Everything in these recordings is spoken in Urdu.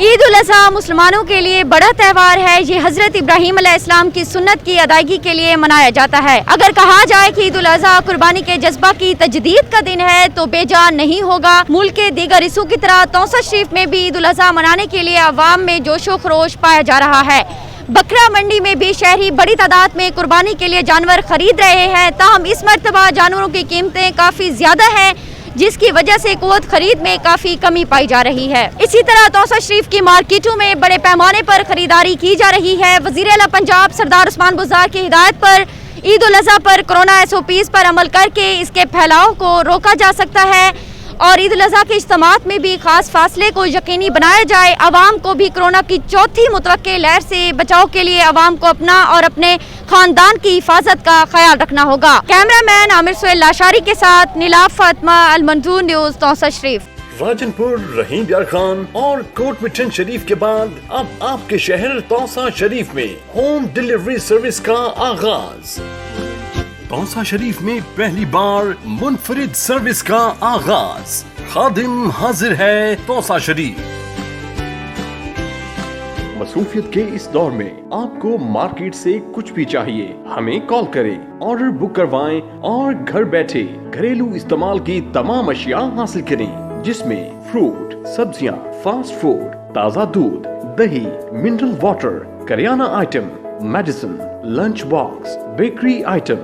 عید الاضحیٰ مسلمانوں کے لیے بڑا تہوار ہے۔ یہ حضرت ابراہیم علیہ السلام کی سنت کی ادائیگی کے لیے منایا جاتا ہے۔ اگر کہا جائے کہ عید الاضحیٰ قربانی کے جذبہ کی تجدید کا دن ہے تو بے جان نہیں ہوگا۔ ملک کے دیگر حصوں کی طرح توسہ شریف میں بھی عید الاضحیٰ منانے کے لیے عوام میں جوش و خروش پایا جا رہا ہے۔ بکرا منڈی میں بھی شہری بڑی تعداد میں قربانی کے لیے جانور خرید رہے ہیں، تاہم اس مرتبہ جانوروں کی قیمتیں کافی زیادہ ہیں، جس کی وجہ سے قوت خرید میں کافی کمی پائی جا رہی ہے۔ اسی طرح توسہ شریف کی مارکیٹوں میں بڑے پیمانے پر خریداری کی جا رہی ہے۔ وزیر اعلیٰ پنجاب سردار عثمان بزدار کی ہدایت پر عید الاضحیٰ پر کورونا SOPs پر عمل کر کے اس کے پھیلاؤ کو روکا جا سکتا ہے اور عید الاضحیٰ کے اجتماعات میں بھی خاص فاصلے کو یقینی بنایا جائے۔ عوام کو بھی کورونا کی چوتھی متوقع لہر سے بچاؤ کے لیے عوام کو اپنا اور اپنے خاندان کی حفاظت کا خیال رکھنا ہوگا۔ کیمرہ مین عامر سہیل لاشاری کے ساتھ نیلاف فاطمہ، المنظور نیوز، توسہ شریف۔ راجن پور، رحیم یار خان اور کوٹ مٹن شریف کے بعد اب آپ کے شہر توسہ شریف میں ہوم ڈیلیوری سروس کا آغاز۔ توسہ شریف میں پہلی بار منفرد سروس کا آغاز۔ خادم حاضر ہے توسہ شریف۔ مصروفیت کے اس دور میں آپ کو مارکیٹ سے کچھ بھی چاہیے، ہمیں کال کریں، آرڈر بک کروائیں اور گھر بیٹھے گھریلو استعمال کی تمام اشیاء حاصل کریں، جس میں فروٹ، سبزیاں، فاسٹ فوڈ، تازہ دودھ، دہی، منرل واٹر، کریانہ item, medicine, lunch box, bakery item,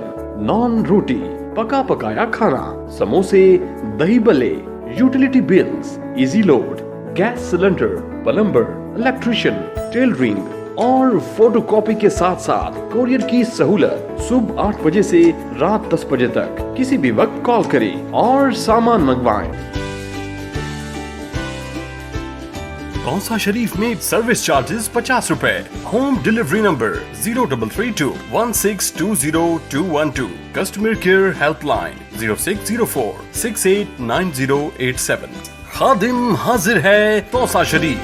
نان روٹی، پکا پکایا کھانا، سموسے، دہی بلے، utility bills, easy load, gas cylinder, plumber, electrician, tailoring اور فوٹو کاپی کے ساتھ ساتھ کوریئر کی سہولت۔ صبح 8 بجے سے رات 10 بجے تک کسی بھی وقت کال کریں اور سامان منگوائیں۔ توسہ شریف میں سروس چارجز 50 روپے۔ Home delivery number 033216202212۔ Customer care help line 0604689087۔ خادم حاضر ہے توسہ شریف۔